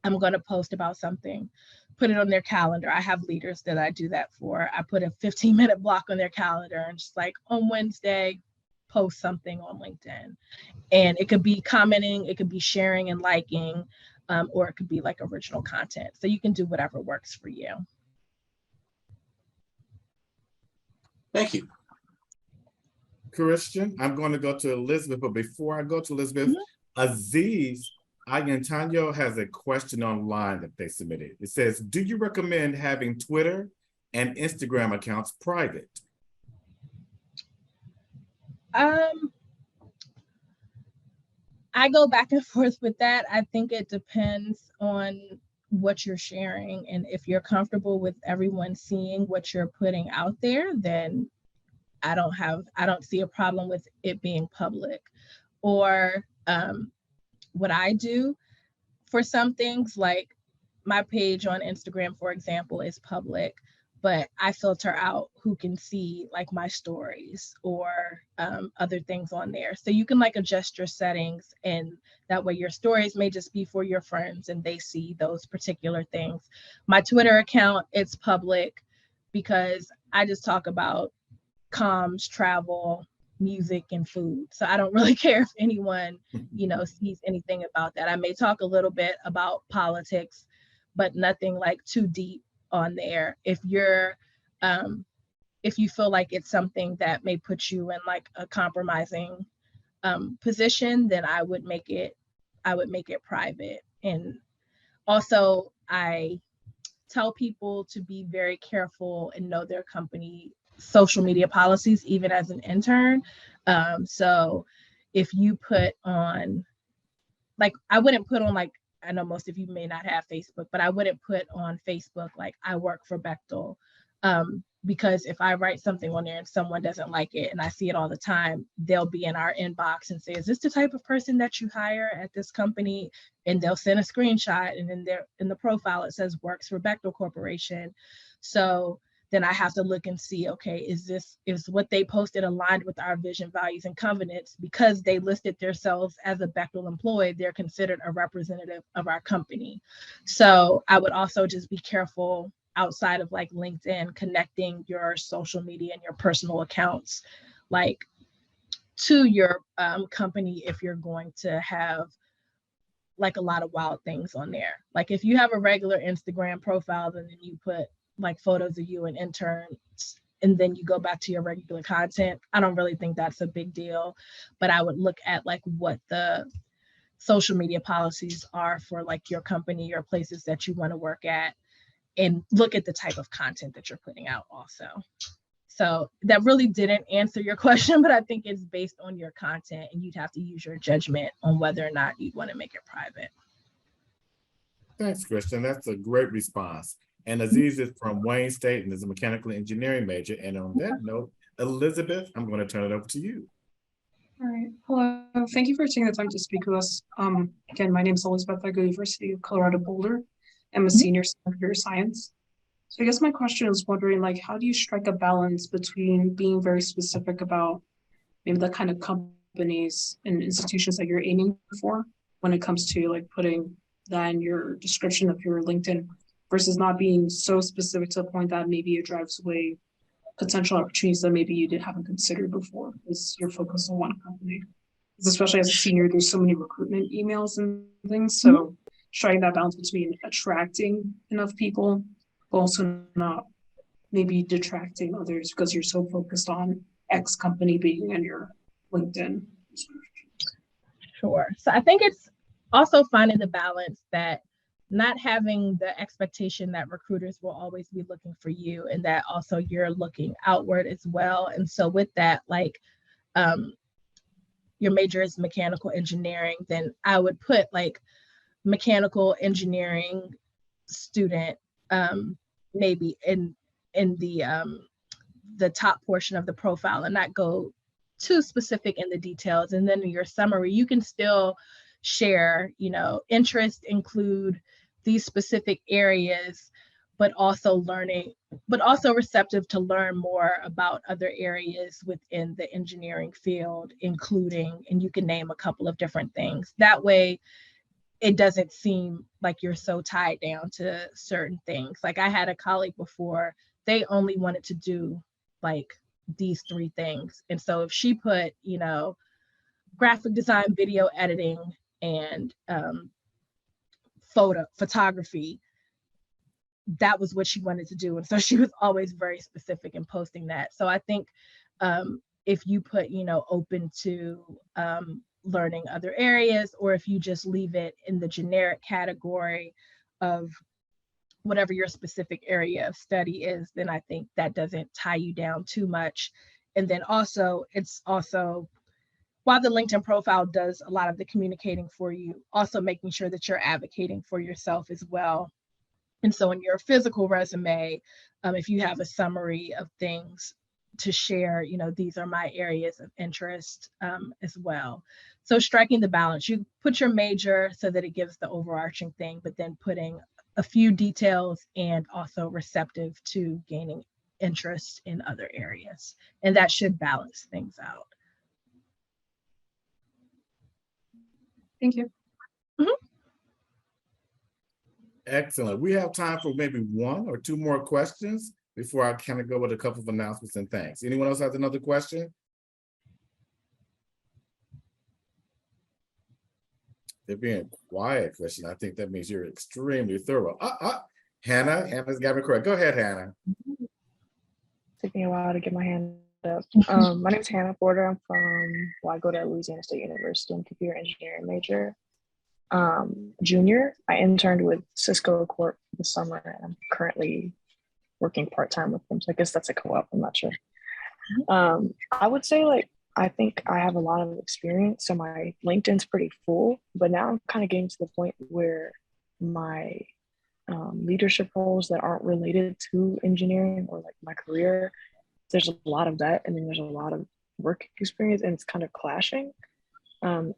I'm going to post about something, put it on their calendar. I have leaders that I do that for. I put a 15-minute block on their calendar and just like on Wednesday, post something on LinkedIn. And it could be commenting, it could be sharing and liking, or it could be like original content. So you can do whatever works for you. Thank you. Christian, I'm going to go to Elizabeth, but before I go to Elizabeth, Aziz Ayantanyo has a question online that they submitted. It says, do you recommend having Twitter and Instagram accounts private? I go back and forth with that. I think it depends on what you're sharing. And if you're comfortable with everyone seeing what you're putting out there, then I don't see a problem with it being public. Or what I do for some things, like my page on Instagram, for example, is public, but I filter out who can see like my stories or other things on there. So you can like adjust your settings, and that way your stories may just be for your friends and they see those particular things. My Twitter account, it's public because I just talk about comms, travel, music, and food. So I don't really care if anyone, sees anything about that. I may talk a little bit about politics, but nothing like too deep on there. If you feel like it's something that may put you in like a compromising position, then I would make it private. And also I tell people to be very careful and know their company social media policies, even as an intern. So if you put on, like, I wouldn't put on, like, I know most of you may not have Facebook, but I wouldn't put on Facebook, like, I work for Bechtel. Because if I write something on there and someone doesn't like it, and I see it all the time, they'll be in our inbox and say, is this the type of person that you hire at this company? And they'll send a screenshot, and in the profile, it says works for Bechtel Corporation. So then I have to look and see, okay, is what they posted aligned with our vision, values, and covenants? Because they listed themselves as a Bechtel employee, they're considered a representative of our company. So I would also just be careful outside of like LinkedIn, connecting your social media and your personal accounts, like, to your company if you're going to have like a lot of wild things on there. Like if you have a regular Instagram profile and then you put like photos of you and interns, and then you go back to your regular content, I don't really think that's a big deal. But I would look at like what the social media policies are for like your company or places that you want to work at, and look at the type of content that you're putting out also. So that really didn't answer your question, but I think it's based on your content, and you'd have to use your judgment on whether or not you'd want to make it private. Thanks, Christian. That's a great response. And Aziz is from Wayne State and is a mechanical engineering major. And on that note, Elizabeth, I'm going to turn it over to you. All right. Hello. Thank you for taking the time to speak with us. Again, my name is Elizabeth. I go to the University of Colorado Boulder. I'm a senior in computer science. So I guess my question is wondering, like, how do you strike a balance between being very specific about maybe the kind of companies and institutions that you're aiming for when it comes to like putting that in your description of your LinkedIn, versus not being so specific to the point that maybe it drives away potential opportunities that maybe you haven't considered before because you're focused on one company? Because especially as a senior, there's so many recruitment emails and things. So striking that balance between attracting enough people, but also not maybe detracting others because you're so focused on X company being in your LinkedIn. Sure. So I think it's also finding the balance that not having the expectation that recruiters will always be looking for you, and that also you're looking outward as well. And so with that, like your major is mechanical engineering, then I would put like mechanical engineering student maybe in the top portion of the profile, and not go too specific in the details. And then in your summary, you can still share, you know, interest include these specific areas, but also receptive to learn more about other areas within the engineering field, including, and you can name a couple of different things. That way, it doesn't seem like you're so tied down to certain things. Like I had a colleague before, they only wanted to do like these 3 things. And so if she put, you know, graphic design, video editing, and photography, that was what she wanted to do. And so she was always very specific in posting that. So I think if you put, you know, open to learning other areas, or if you just leave it in the generic category of whatever your specific area of study is, then I think that doesn't tie you down too much. And then also, it's also, while the LinkedIn profile does a lot of the communicating for you, also making sure that you're advocating for yourself as well. And so in your physical resume, if you have a summary of things to share, you know, these are my areas of interest as well. So striking the balance, you put your major so that it gives the overarching thing, but then putting a few details and also receptive to gaining interest in other areas. And that should balance things out. Thank you. Excellent. We have time for maybe 1 or 2 more questions before I kind of go with a couple of announcements and thanks. Anyone else has another question? They're being quiet, Christian. I think that means you're extremely thorough. Hannah's got me correct. Go ahead, Hannah. Took me a while to get my hand up. My name is Hannah Porter. I go to Louisiana State University. I'm computer engineering major. Junior, I interned with Cisco Corp this summer, and I'm currently working part-time with them. So I guess that's a co-op, I'm not sure. I would say, like, I think I have a lot of experience, so my LinkedIn's pretty full, but now I'm kind of getting to the point where my leadership roles that aren't related to engineering or like my career, there's a lot of that, and then there's a lot of work experience, and it's kind of clashing.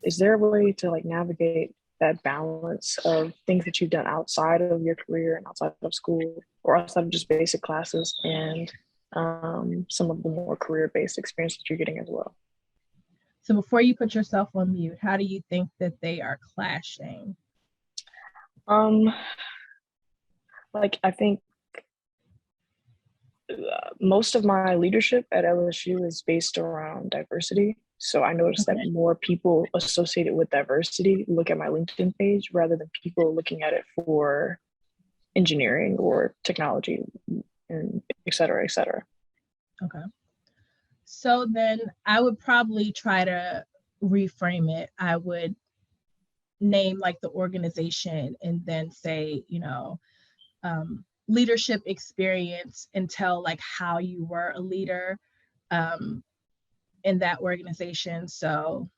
Is there a way to like navigate that balance of things that you've done outside of your career and outside of school, or outside of just basic classes, and some of the more career-based experience that you're getting as well? So before you put yourself on mute, how do you think that they are clashing? Like, I think most of my leadership at LSU is based around diversity. So I noticed that more people associated with diversity look at my LinkedIn page rather than people looking at it for engineering or technology, and et cetera, et cetera. Okay. So then I would probably try to reframe it. I would name like the organization and then say, you know, leadership experience, and tell like how you were a leader in that organization. So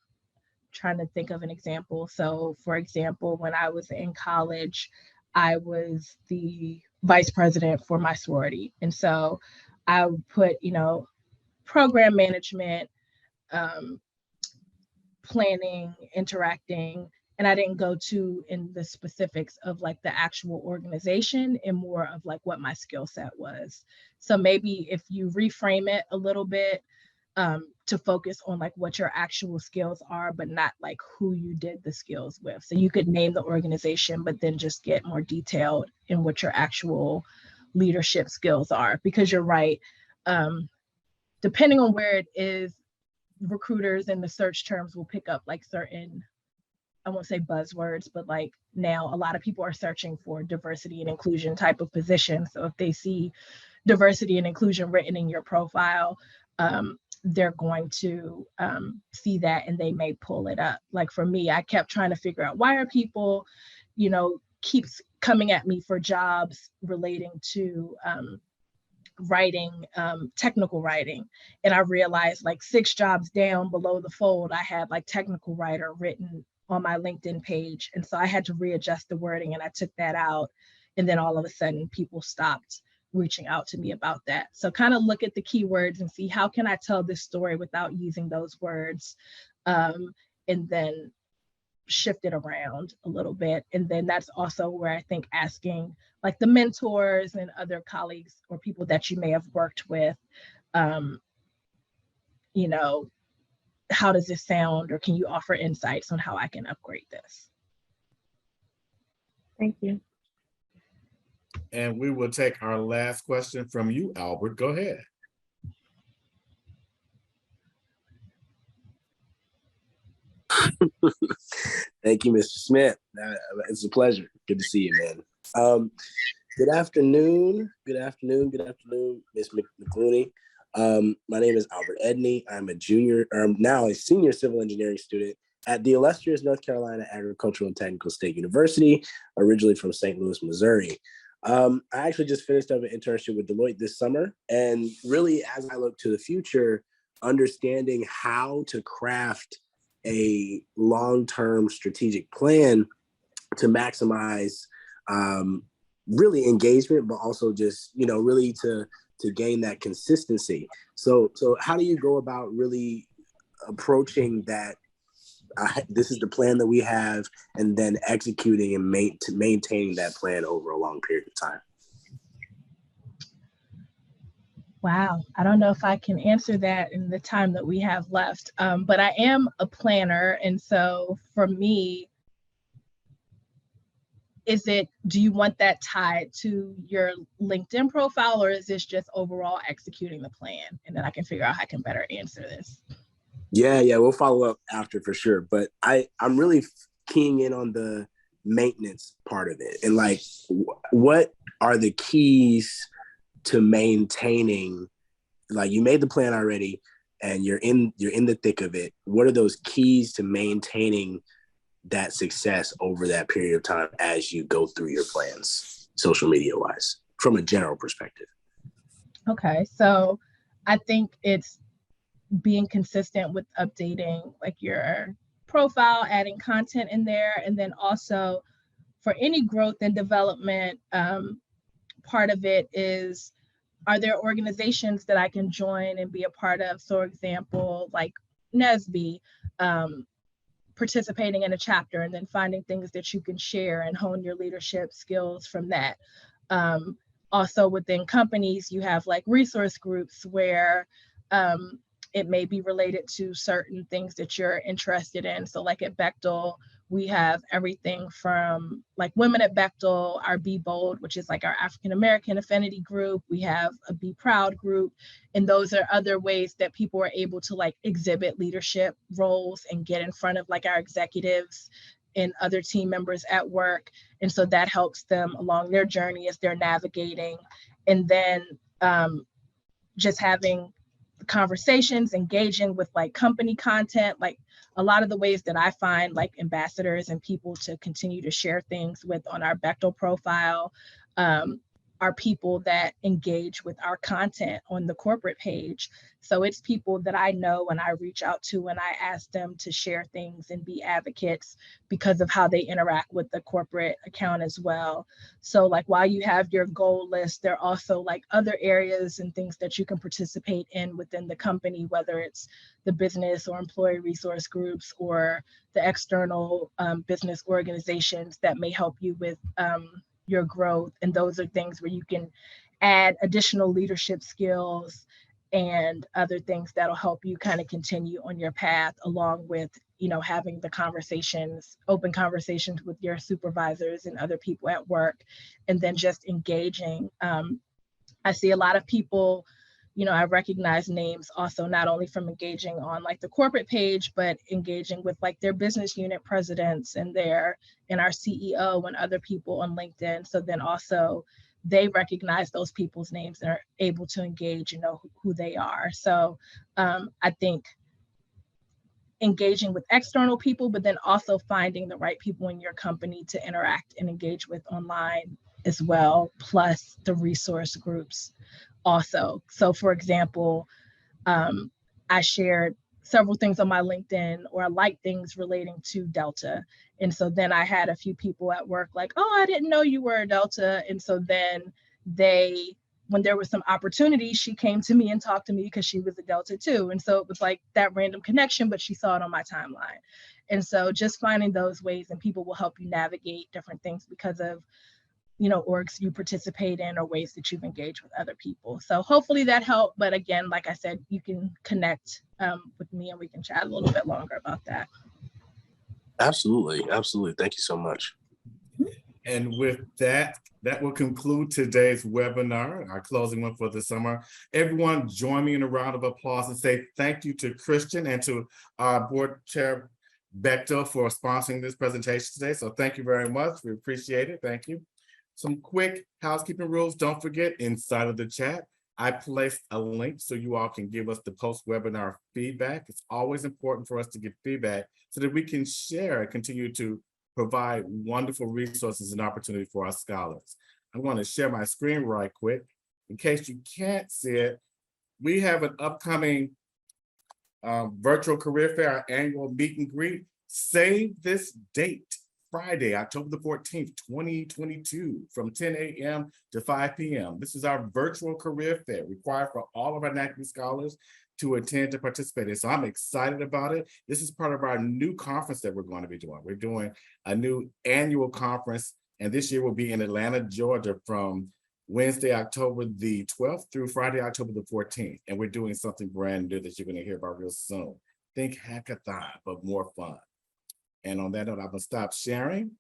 trying to think of an example. So for example, when I was in college, I was the vice president for my sorority. And so I would put, you know, program management, planning, interacting, and I didn't go to in the specifics of like the actual organization, and more of like what my skill set was. So maybe if you reframe it a little bit to focus on like what your actual skills are, but not like who you did the skills with. So you could name the organization, but then just get more detailed in what your actual leadership skills are, because you're right. Depending on where it is, recruiters and the search terms will pick up like certain, I won't say buzzwords, but like now a lot of people are searching for diversity and inclusion type of position. So if they see diversity and inclusion written in your profile, they're going to see that, and they may pull it up. Like for me, I kept trying to figure out, why are people, you know, keep coming at me for jobs relating to writing, technical writing. And I realized like 6 jobs down below the fold, I had like technical writer written on my LinkedIn page. And so I had to readjust the wording and I took that out. And then all of a sudden people stopped reaching out to me about that. So kind of look at the keywords and see how can I tell this story without using those words, and then shift it around a little bit. And then that's also where I think asking like the mentors and other colleagues or people that you may have worked with, you know, how does this sound, or can you offer insights on how I can upgrade this? Thank you. And we will take our last question from you, Albert. Go ahead. Thank you, Mr. Smith. It's a pleasure. Good to see you, man. Good afternoon, Ms. McClooney. My name is Albert Edney. I'm a junior, now a senior civil engineering student at the illustrious North Carolina Agricultural and Technical State University, originally from St. Louis, Missouri. I actually just finished up an internship with Deloitte this summer. And really, as I look to the future, understanding how to craft a long-term strategic plan to maximize really engagement, but also just, you know, really to gain that consistency. So how do you go about really approaching that? This is the plan that we have, and then executing and maintaining that plan over a long period of time. Wow, I don't know if I can answer that in the time that we have left, but I am a planner. And so for me, do you want that tied to your LinkedIn profile, or is this just overall executing the plan? And then I can figure out how I can better answer this. Yeah, we'll follow up after for sure. But I'm really keying in on the maintenance part of it. And like, what are the keys to maintaining? Like, you made the plan already and you're in the thick of it. What are those keys to maintaining that success over that period of time as you go through your plans, social media wise, from a general perspective? Okay, so I think it's being consistent with updating like your profile, adding content in there, and then also for any growth and development, part of it is, are there organizations that I can join and be a part of? So, for example, like NSBE, participating in a chapter and then finding things that you can share and hone your leadership skills from that. Also within companies, you have like resource groups where it may be related to certain things that you're interested in. So like at Bechtel, we have everything from like Women at Bechtel, our Be Bold, which is like our African American affinity group. We have a Be Proud group. And those are other ways that people are able to like exhibit leadership roles and get in front of like our executives and other team members at work. And so that helps them along their journey as they're navigating. And then just having conversations, engaging with like company content, like a lot of the ways that I find like ambassadors and people to continue to share things with on our Bechtel profile are people that engage with our content on the corporate page. So it's people that I know and I reach out to and I ask them to share things and be advocates because of how they interact with the corporate account as well. So like while you have your goal list, there are also like other areas and things that you can participate in within the company, whether it's the business or employee resource groups or the external business organizations that may help you with your growth. And those are things where you can add additional leadership skills and other things that'll help you kind of continue on your path, along with, you know, having the conversations, open conversations with your supervisors and other people at work, and then just engaging. I see a lot of people, you know, I recognize names also not only from engaging on like the corporate page, but engaging with like their business unit presidents and our CEO and other people on LinkedIn. So then also they recognize those people's names and are able to engage, you know, who they are. So I think engaging with external people, but then also finding the right people in your company to interact and engage with online as well, plus the resource groups also. So for example, I shared several things on my LinkedIn, or I liked things relating to Delta. And so then I had a few people at work like, oh, I didn't know you were a Delta. And so then when there was some opportunity, she came to me and talked to me because she was a Delta too. And so it was like that random connection, but she saw it on my timeline. And so just finding those ways, and people will help you navigate different things because of, orgs you participate in or ways that you've engaged with other people. So hopefully that helped. But again, like I said, you can connect with me and we can chat a little bit longer about that. Absolutely. Absolutely. Thank you so much. And with that, that will conclude today's webinar, our closing one for the summer. Everyone join me in a round of applause and say thank you to Christian and to our board chair, Bechtel, for sponsoring this presentation today. So thank you very much. We appreciate it. Thank you. Some quick housekeeping rules. Don't forget, inside of the chat, I placed a link so you all can give us the post-webinar feedback. It's always important for us to get feedback so that we can share and continue to provide wonderful resources and opportunity for our scholars. I'm going to share my screen right quick. In case you can't see it, we have an upcoming virtual career fair, our annual meet and greet. Save this date, Friday, October the 14th, 2022, from 10 a.m. to 5 p.m. This is our virtual career fair required for all of our NACME scholars to attend to participate in. So I'm excited about it. This is part of our new conference that we're going to be doing. We're doing a new annual conference, and this year will be in Atlanta, Georgia from Wednesday, October the 12th through Friday, October the 14th. And we're doing something brand new that you're going to hear about real soon. Think hackathon, but more fun. And on that note, I'm going to stop sharing.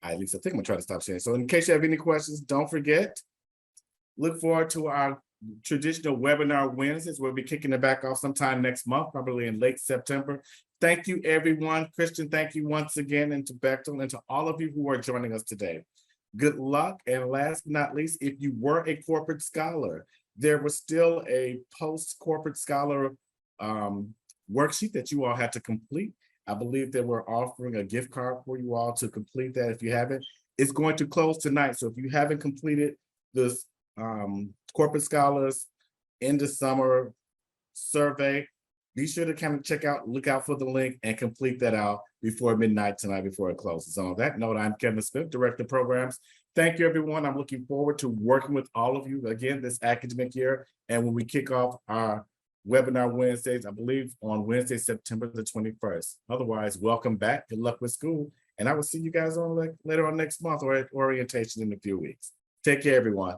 At least I think I'm going to try to stop sharing. So in case you have any questions, don't forget, look forward to our traditional webinar Wednesdays. We'll be kicking it back off sometime next month, probably in late September. Thank you, everyone. Christian, thank you once again, and to Bechtel, and to all of you who are joining us today. Good luck. And last but not least, if you were a corporate scholar, there was still a post-corporate scholar worksheet that you all had to complete. I believe that we're offering a gift card for you all to complete that if you haven't. It's going to close tonight. So if you haven't completed this corporate scholars in the summer survey, be sure to kind of look out for the link and complete that out before midnight tonight, before it closes. So on that note, I'm Kevin Smith, Director of Programs. Thank you, everyone. I'm looking forward to working with all of you again this academic year. And when we kick off our webinar Wednesdays, I believe on Wednesday, September the 21st. Otherwise, welcome back. Good luck with school. And I will see you guys on later on next month or at orientation in a few weeks. Take care, everyone.